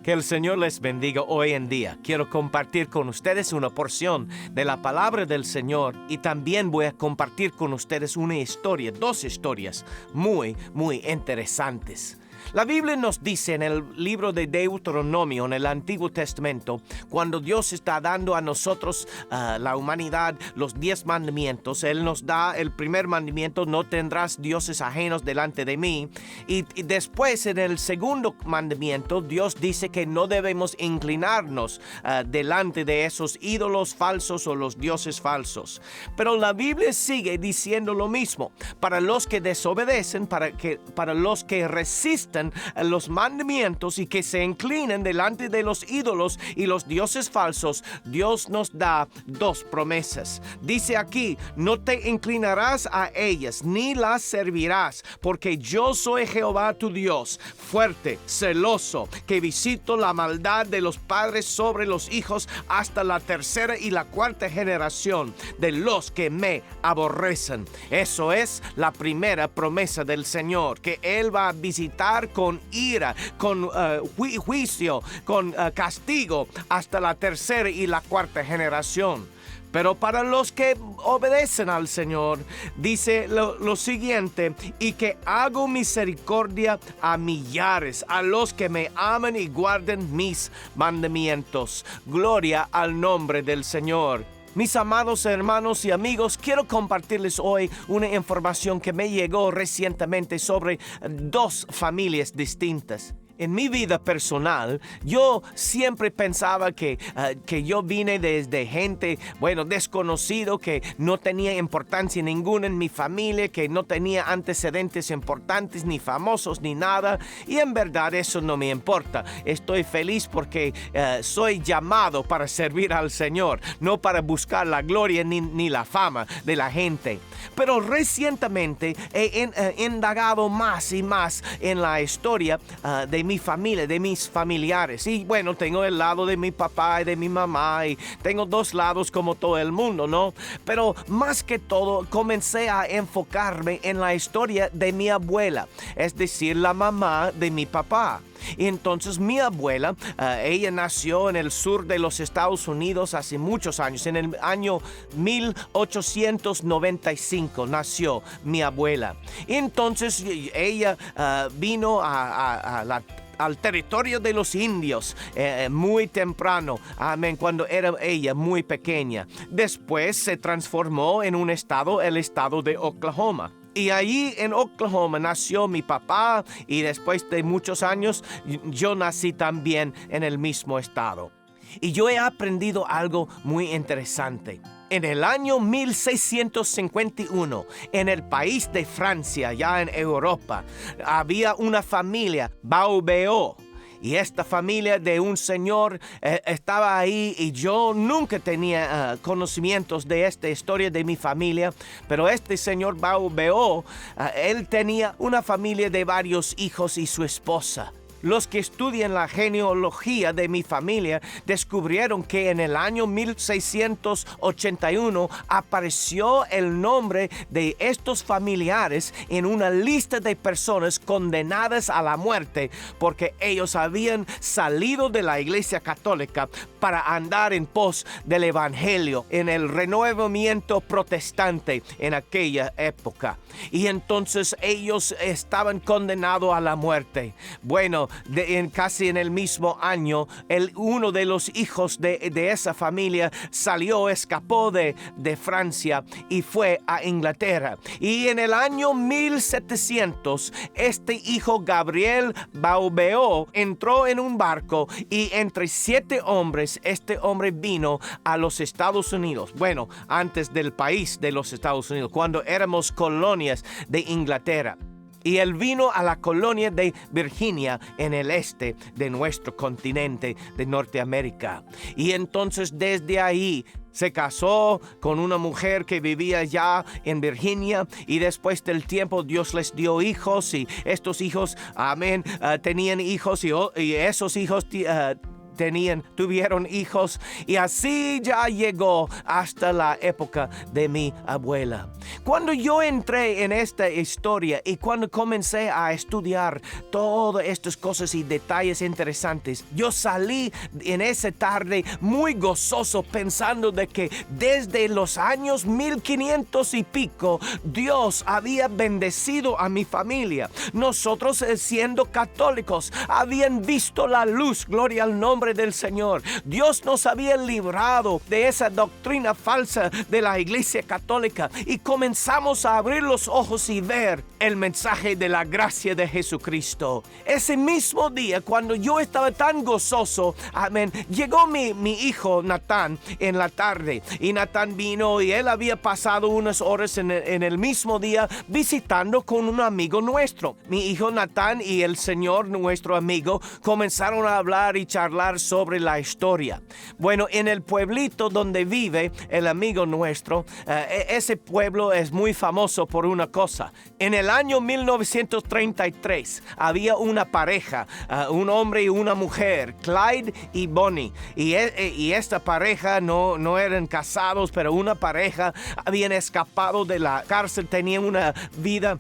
Que el Señor les bendiga hoy en día. Quiero compartir con ustedes una porción de la palabra del Señor y también voy a compartir con ustedes una historia, dos historias muy interesantes. La Biblia nos dice en el libro de Deuteronomio, en el Antiguo Testamento, cuando Dios está dando a nosotros, la humanidad, los 10 mandamientos, Él nos da el primer mandamiento: no tendrás dioses ajenos delante de mí. Y después, en el segundo mandamiento, Dios dice que no debemos inclinarnos delante de esos ídolos falsos o los dioses falsos. Pero la Biblia sigue diciendo lo mismo. Para los que desobedecen, para los que resisten los mandamientos y que se inclinen delante de los ídolos y los dioses falsos, Dios nos da dos promesas. Dice aquí: no te inclinarás a ellas ni las servirás, porque yo soy Jehová tu Dios, fuerte, celoso, que visito la maldad de los padres sobre los hijos hasta la tercera y la cuarta generación de los que me aborrecen. Eso es la primera promesa del Señor, que Él va a visitar con ira, con juicio, con castigo hasta la tercera y la cuarta generación. Pero para los que obedecen al Señor, dice lo siguiente: y que hago misericordia a millares, a los que me aman y guarden mis mandamientos. Gloria al nombre del Señor. Mis amados hermanos y amigos, quiero compartirles hoy una información que me llegó recientemente sobre dos familias distintas. En mi vida personal, yo siempre pensaba que yo vine desde gente, desconocido, que no tenía importancia ninguna en mi familia, que no tenía antecedentes importantes, ni famosos, ni nada. Y en verdad eso no me importa. Estoy feliz porque soy llamado para servir al Señor, no para buscar la gloria ni la fama de la gente. Pero recientemente he indagado más y más en la historia de mi familia, de mis familiares. Y tengo el lado de mi papá y de mi mamá, y tengo dos lados como todo el mundo, ¿no? Pero más que todo comencé a enfocarme en la historia de mi abuela, es decir, la mamá de mi papá. Y entonces mi abuela, ella nació en el sur de los Estados Unidos hace muchos años. En el año 1895 nació mi abuela. Y entonces ella vino al territorio de los indios muy temprano, cuando era ella muy pequeña. Después se transformó en un estado, el estado de Oklahoma. Y allí en Oklahoma nació mi papá, y después de muchos años yo nací también en el mismo estado. Y yo he aprendido algo muy interesante. En el año 1651, en el país de Francia, ya en Europa, había una familia, Beauveau. Y esta familia de un señor estaba ahí, y yo nunca tenía conocimientos de esta historia de mi familia. Pero este señor Beauveau, él tenía una familia de varios hijos y su esposa. Los que estudian la genealogía de mi familia descubrieron que en el año 1681 apareció el nombre de estos familiares en una lista de personas condenadas a la muerte porque ellos habían salido de la Iglesia Católica para andar en pos del Evangelio en el renovamiento protestante en aquella época. Y entonces ellos estaban condenados a la muerte. Casi en el mismo año, uno de los hijos de esa familia escapó de Francia y fue a Inglaterra. Y en el año 1700, este hijo Gabriel Beauveau entró en un barco, y entre 7 hombres, este hombre vino a los Estados Unidos. Antes del país de los Estados Unidos, cuando éramos colonias de Inglaterra. Y él vino a la colonia de Virginia en el este de nuestro continente de Norteamérica. Y entonces desde ahí se casó con una mujer que vivía ya en Virginia, y después del tiempo Dios les dio hijos, y estos hijos, tenían hijos, y esos hijos tuvieron hijos, y así ya llegó hasta la época de mi abuela. Cuando yo entré en esta historia y cuando comencé a estudiar todas estas cosas y detalles interesantes, yo salí en esa tarde muy gozoso pensando de que desde los años 1500 y pico, Dios había bendecido a mi familia. Nosotros, siendo católicos, habían visto la luz, gloria al nombre del Señor. Dios nos había librado de esa doctrina falsa de la Iglesia Católica y comenzamos a abrir los ojos y ver el mensaje de la gracia de Jesucristo. Ese mismo día, cuando yo estaba tan gozoso, amén, llegó mi hijo Natán en la tarde, y Natán vino y él había pasado unas horas en el mismo día visitando con un amigo nuestro. Mi hijo Natán y el Señor, nuestro amigo, comenzaron a hablar y charlar sobre la historia. Bueno, en el pueblito donde vive el amigo nuestro, ese pueblo es muy famoso por una cosa. En el año 1933 había una pareja, un hombre y una mujer, Clyde y Bonnie, y esta pareja no eran casados, pero una pareja, habían escapado de la cárcel, tenían una vida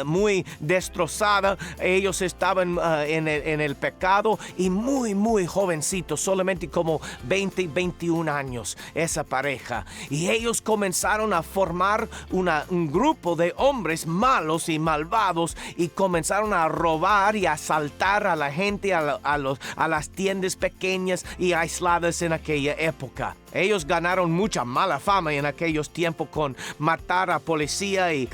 muy destrozada. Ellos estaban en el pecado y muy jovencitos, solamente como 20 y 21 años, esa pareja. Y ellos comenzaron a formar un grupo de hombres malos y malvados y comenzaron a robar y a asaltar a la gente, a las tiendas pequeñas y aisladas en aquella época. Ellos ganaron mucha mala fama en aquellos tiempos con matar a policía y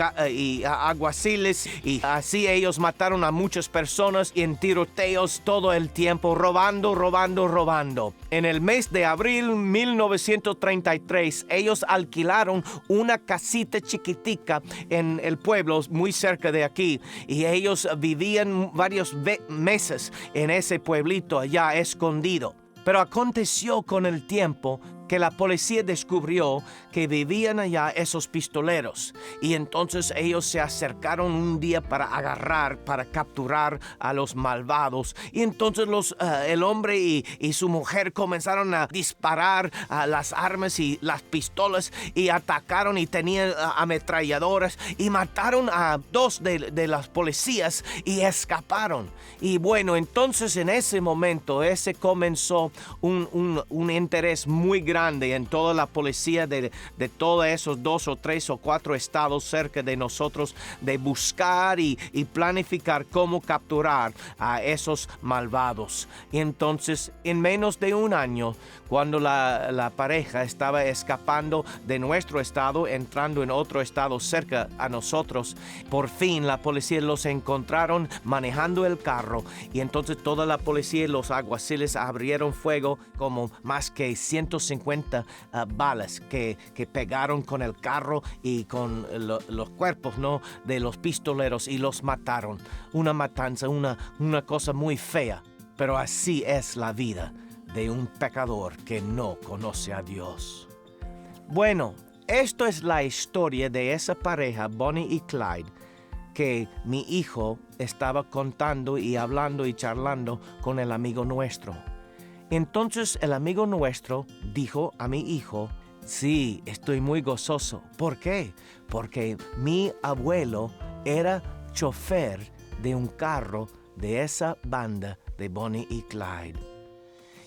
a alguaciles, y así ellos mataron a muchas personas en tiroteos todo el tiempo, robando. En el mes de abril 1933, ellos alquilaron una casita chiquitica en el pueblo muy cerca de aquí, y ellos vivían varios meses en ese pueblito allá escondido. Pero aconteció con el tiempo que la policía descubrió que vivían allá esos pistoleros, y entonces ellos se acercaron un día para capturar a los malvados, y entonces el hombre y su mujer comenzaron a disparar a las armas y las pistolas y atacaron, y tenían ametralladoras y mataron a 2 de las policías y escaparon. Y bueno, entonces en ese momento comenzó un interés muy grande en toda la policía de todos esos 2 o 3 o 4 estados cerca de nosotros, de buscar y planificar cómo capturar a esos malvados. Y entonces, en menos de un año, cuando la pareja estaba escapando de nuestro estado, entrando en otro estado cerca a nosotros, por fin la policía los encontraron manejando el carro, y entonces toda la policía y los alguaciles abrieron fuego, como más que 150 balas que pegaron con el carro y con los cuerpos, ¿no?, de los pistoleros, y los mataron. Una matanza, una cosa muy fea. Pero así es la vida de un pecador que no conoce a Dios. Bueno, esto es la historia de esa pareja, Bonnie y Clyde, que mi hijo estaba contando y hablando y charlando con el amigo nuestro. Entonces el amigo nuestro dijo a mi hijo: sí, estoy muy gozoso. ¿Por qué? Porque mi abuelo era chofer de un carro de esa banda de Bonnie y Clyde.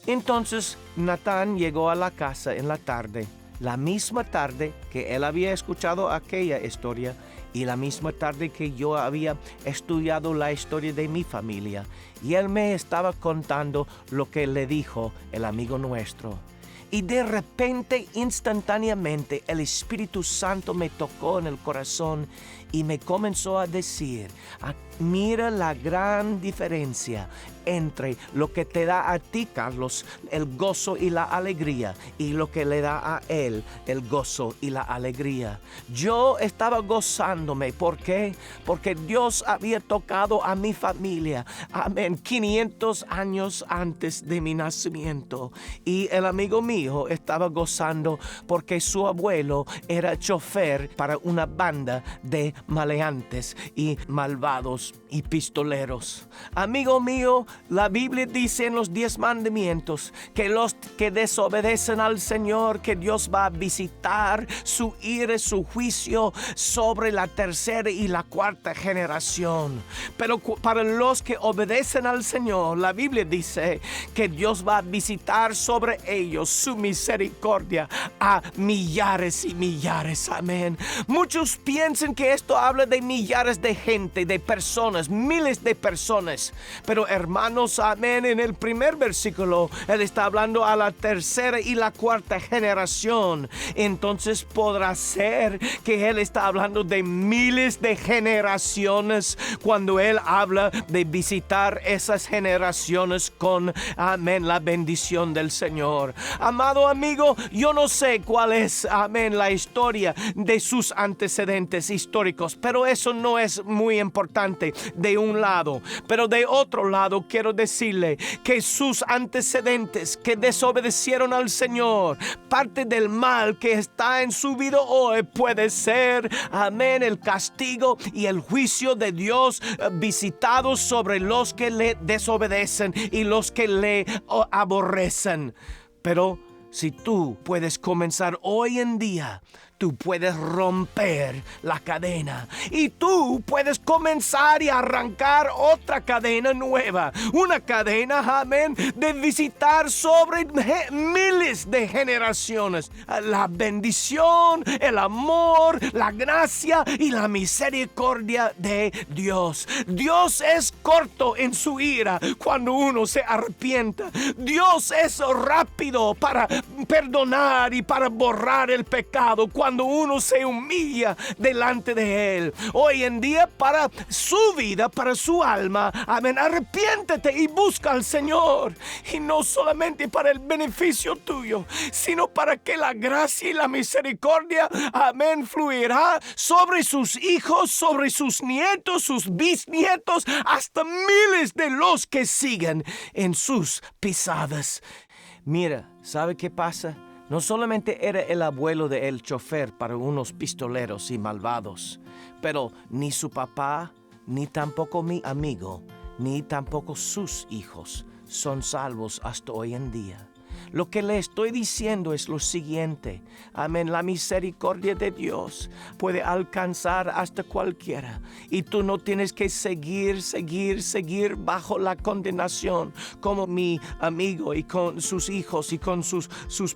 Entonces Natán llegó a la casa en la tarde, la misma tarde que él había escuchado aquella historia y la misma tarde que yo había estudiado la historia de mi familia, y él me estaba contando lo que le dijo el amigo nuestro. Y de repente, instantáneamente, el Espíritu Santo me tocó en el corazón y me comenzó a decir: mira la gran diferencia entre lo que te da a ti, Carlos, el gozo y la alegría, y lo que le da a él el gozo y la alegría. Yo estaba gozándome. ¿Por qué? Porque Dios había tocado a mi familia, amén, 500 años antes de mi nacimiento. Y el amigo mío mío estaba gozando porque su abuelo era chofer para una banda de maleantes y malvados y pistoleros. Amigo mío, la Biblia dice en los 10 mandamientos que los que desobedecen al Señor, que Dios va a visitar su ira, su juicio sobre la tercera y la cuarta generación. Pero para los que obedecen al Señor, la Biblia dice que Dios va a visitar sobre ellos su misericordia a millares y millares. Amén. Muchos piensan que esto habla de millares de gente, de personas, miles de personas. Pero hermanos, amén, en el primer versículo, Él está hablando a la tercera y la cuarta generación. Entonces podrá ser que Él está hablando de miles de generaciones cuando Él habla de visitar esas generaciones con, amén, la bendición del Señor. Amado amigo, yo no sé cuál es, amén, la historia de sus antecedentes históricos, pero eso no es muy importante de un lado. Pero de otro lado quiero decirle que sus antecedentes que desobedecieron al Señor, parte del mal que está en su vida hoy puede ser, amén, el castigo y el juicio de Dios visitado sobre los que le desobedecen y los que le aborrecen. Pero si tú puedes comenzar hoy en día, tú puedes romper la cadena y tú puedes comenzar y arrancar otra cadena nueva. Una cadena, amén, de visitar sobre miles de generaciones la bendición, el amor, la gracia y la misericordia de Dios. Dios es corto en su ira cuando uno se arrepienta. Dios es rápido para perdonar y para borrar el pecado cuando uno se humilla delante de Él. Hoy en día, para su vida, para su alma, amén, arrepiéntete y busca al Señor. Y no solamente para el beneficio tuyo, sino para que la gracia y la misericordia, amén, fluirá sobre sus hijos, sobre sus nietos, sus bisnietos, hasta miles de los que siguen en sus pisadas. Mira, ¿sabe qué pasa? No solamente era el abuelo de el chofer para unos pistoleros y malvados, pero ni su papá, ni tampoco mi amigo, ni tampoco sus hijos son salvos hasta hoy en día. Lo que le estoy diciendo es lo siguiente. Amén. La misericordia de Dios puede alcanzar hasta cualquiera. Y tú no tienes que seguir bajo la condenación como mi amigo y con sus hijos y con sus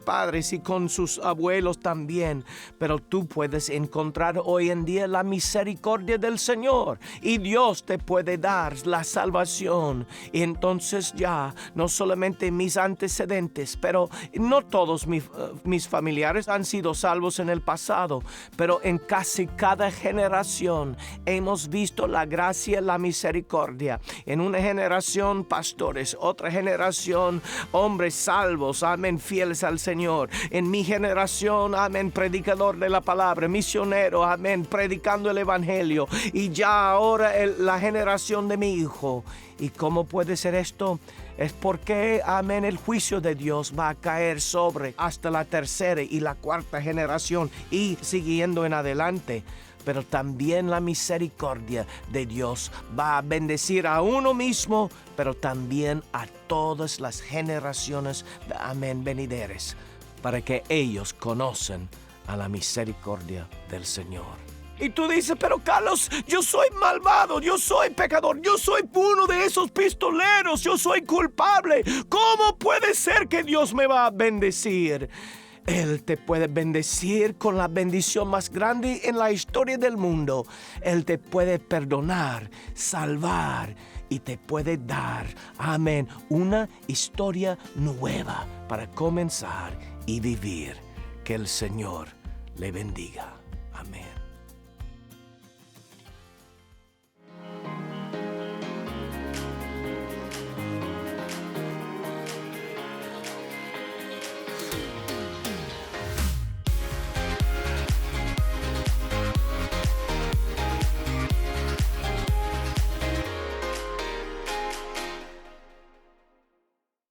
padres y con sus abuelos también. Pero tú puedes encontrar hoy en día la misericordia del Señor. Y Dios te puede dar la salvación. Y entonces ya no solamente mis antecedentes, pero no todos mis familiares han sido salvos en el pasado, pero en casi cada generación hemos visto la gracia, la misericordia. En una generación pastores, otra generación hombres salvos, amén, fieles al Señor. En mi generación, amén, predicador de la palabra, misionero, amén, predicando el evangelio. Y ya ahora la generación de mi hijo. ¿Y cómo puede ser esto? Es porque, amén, el juicio de Dios va a caer sobre hasta la tercera y la cuarta generación y siguiendo en adelante. Pero también la misericordia de Dios va a bendecir a uno mismo, pero también a todas las generaciones, amén, venideras, para que ellos conozcan a la misericordia del Señor. Y tú dices, pero Carlos, yo soy malvado, yo soy pecador, yo soy uno de esos pistoleros, yo soy culpable. ¿Cómo puede ser que Dios me va a bendecir? Él te puede bendecir con la bendición más grande en la historia del mundo. Él te puede perdonar, salvar y te puede dar, amén, una historia nueva para comenzar y vivir. Que el Señor le bendiga.